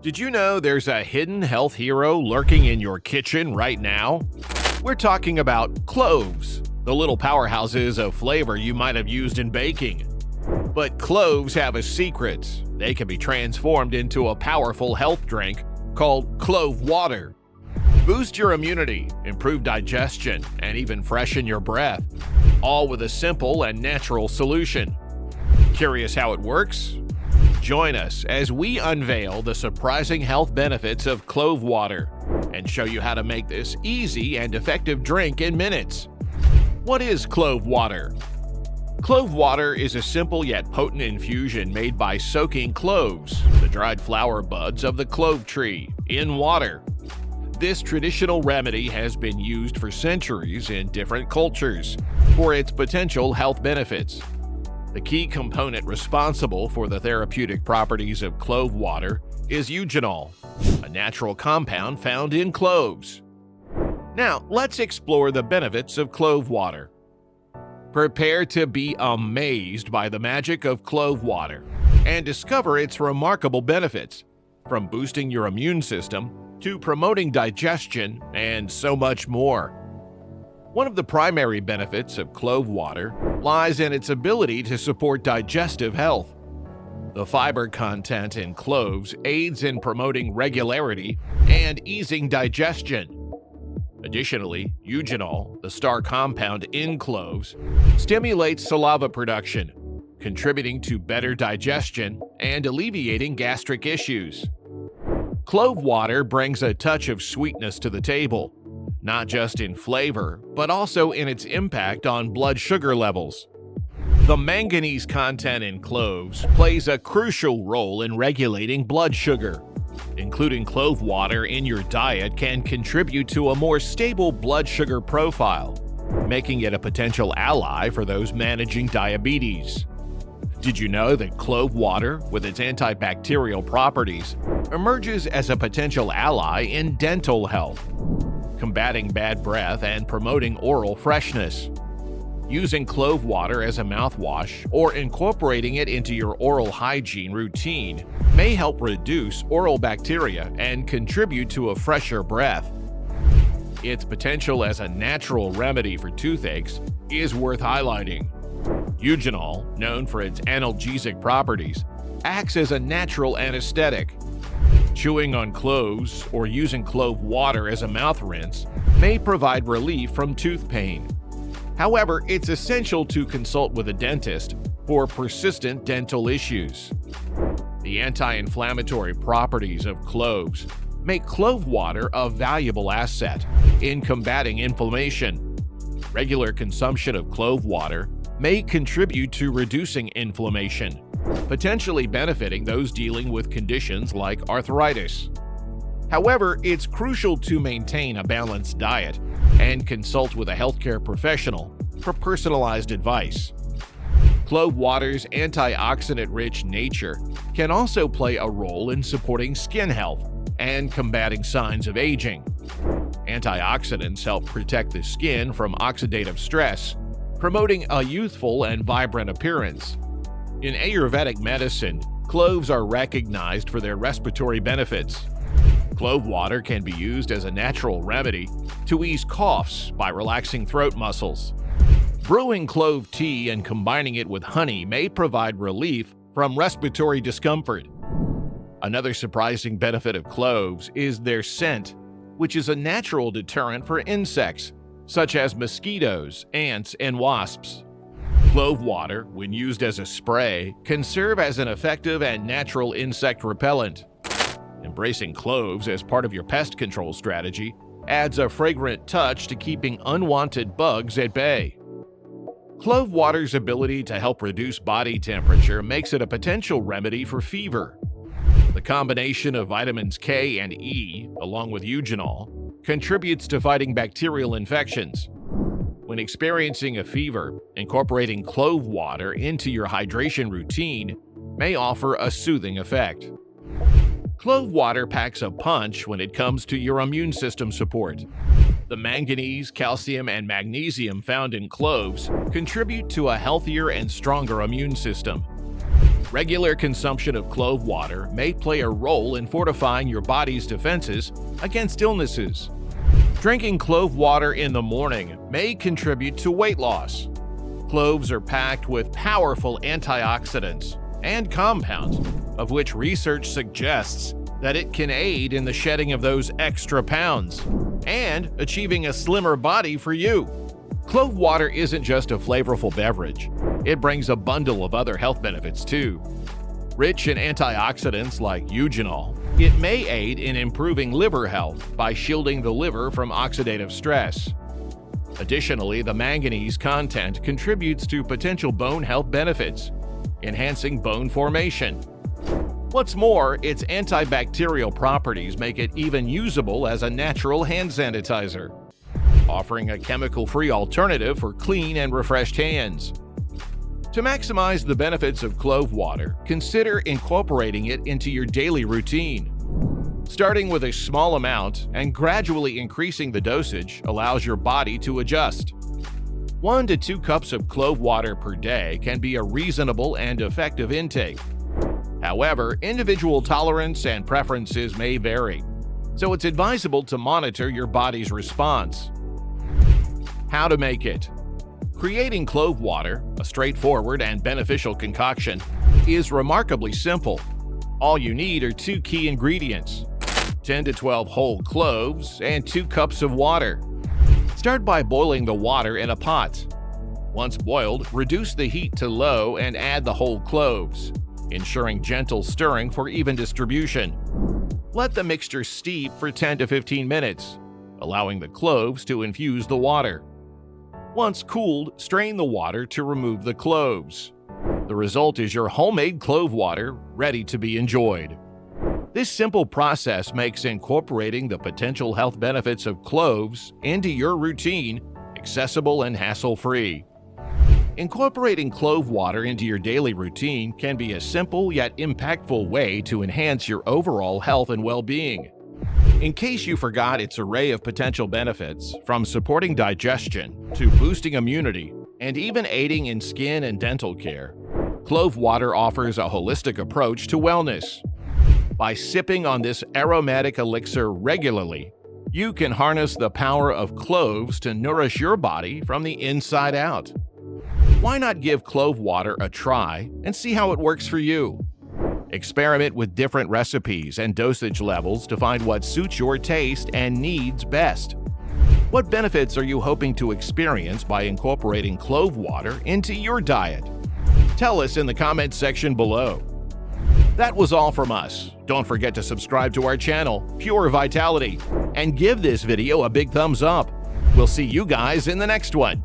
Did you know there's a hidden health hero lurking in your kitchen right now? We're talking about cloves, the little powerhouses of flavor you might have used in baking. But cloves have a secret. They can be transformed into a powerful health drink called Clove water. Boost your immunity, improve digestion, and even freshen your breath, all with a simple and natural solution. Curious how it works? Join us as we unveil the surprising health benefits of clove water and show you how to make this easy and effective drink in minutes. What is clove water? Clove water is a simple yet potent infusion made by soaking cloves, the dried flower buds of the clove tree, in water. This traditional remedy has been used for centuries in different cultures for its potential health benefits. The key component responsible for the therapeutic properties of clove water is eugenol, a natural compound found in cloves. Now, let's explore the benefits of clove water. Prepare to be amazed by the magic of clove water and discover its remarkable benefits, from boosting your immune system to promoting digestion and so much more. One of the primary benefits of clove water lies in its ability to support digestive health. The fiber content in cloves aids in promoting regularity and easing digestion. Additionally, eugenol, the star compound in cloves, stimulates saliva production, contributing to better digestion and alleviating gastric issues. Clove water brings a touch of sweetness to the table, not just in flavor, but also in its impact on blood sugar levels. The manganese content in cloves plays a crucial role in regulating blood sugar. Including clove water in your diet can contribute to a more stable blood sugar profile, making it a potential ally for those managing diabetes. Did you know that clove water, with its antibacterial properties, emerges as a potential ally in dental health, combating bad breath and promoting oral freshness? Using clove water as a mouthwash or incorporating it into your oral hygiene routine may help reduce oral bacteria and contribute to a fresher breath. Its potential as a natural remedy for toothaches is worth highlighting. Eugenol, known for its analgesic properties, acts as a natural anesthetic. Chewing on cloves or using clove water as a mouth rinse may provide relief from tooth pain. However, it's essential to consult with a dentist for persistent dental issues. The anti-inflammatory properties of cloves make clove water a valuable asset in combating inflammation. Regular consumption of clove water may contribute to reducing inflammation, potentially benefiting those dealing with conditions like arthritis. However, it's crucial to maintain a balanced diet and consult with a healthcare professional for personalized advice. Clove water's antioxidant-rich nature can also play a role in supporting skin health and combating signs of aging. Antioxidants help protect the skin from oxidative stress, promoting a youthful and vibrant appearance. In Ayurvedic medicine, cloves are recognized for their respiratory benefits. Clove water can be used as a natural remedy to ease coughs by relaxing throat muscles. Brewing clove tea and combining it with honey may provide relief from respiratory discomfort. Another surprising benefit of cloves is their scent, which is a natural deterrent for insects, such as mosquitoes, ants, and wasps. Clove water, when used as a spray, can serve as an effective and natural insect repellent. Embracing cloves as part of your pest control strategy adds a fragrant touch to keeping unwanted bugs at bay. Clove water's ability to help reduce body temperature makes it a potential remedy for fever. The combination of vitamins K and E, along with eugenol, contributes to fighting bacterial infections. When experiencing a fever, incorporating clove water into your hydration routine may offer a soothing effect. Clove water packs a punch when it comes to your immune system support. The manganese, calcium, and magnesium found in cloves contribute to a healthier and stronger immune system. Regular consumption of clove water may play a role in fortifying your body's defenses against illnesses. Drinking clove water in the morning may contribute to weight loss. Cloves are packed with powerful antioxidants and compounds, of which research suggests that it can aid in the shedding of those extra pounds and achieving a slimmer body for you. Clove water isn't just a flavorful beverage. It brings a bundle of other health benefits too. Rich in antioxidants like eugenol, it may aid in improving liver health by shielding the liver from oxidative stress. Additionally, the manganese content contributes to potential bone health benefits, enhancing bone formation. What's more, its antibacterial properties make it even usable as a natural hand sanitizer, offering a chemical-free alternative for clean and refreshed hands. To maximize the benefits of clove water, consider incorporating it into your daily routine. Starting with a small amount and gradually increasing the dosage allows your body to adjust. 1 to 2 cups of clove water per day can be a reasonable and effective intake. However, individual tolerance and preferences may vary, so it's advisable to monitor your body's response. How to make it. Creating clove water, a straightforward and beneficial concoction, is remarkably simple. All you need are 2 key ingredients: 10 to 12 whole cloves and 2 cups of water. Start by boiling the water in a pot. Once boiled, reduce the heat to low and add the whole cloves, ensuring gentle stirring for even distribution. Let the mixture steep for 10 to 15 minutes, allowing the cloves to infuse the water. Once cooled, strain the water to remove the cloves. The result is your homemade clove water ready to be enjoyed. This simple process makes incorporating the potential health benefits of cloves into your routine accessible and hassle-free. Incorporating clove water into your daily routine can be a simple yet impactful way to enhance your overall health and well-being. In case you forgot its array of potential benefits, from supporting digestion to boosting immunity and even aiding in skin and dental care, clove water offers a holistic approach to wellness. By sipping on this aromatic elixir regularly, you can harness the power of cloves to nourish your body from the inside out. Why not give clove water a try and see how it works for you? Experiment with different recipes and dosage levels to find what suits your taste and needs best. What benefits are you hoping to experience by incorporating clove water into your diet? Tell us in the comments section below. That was all from us. Don't forget to subscribe to our channel, Pure Vitality, and give this video a big thumbs up. We'll see you guys in the next one.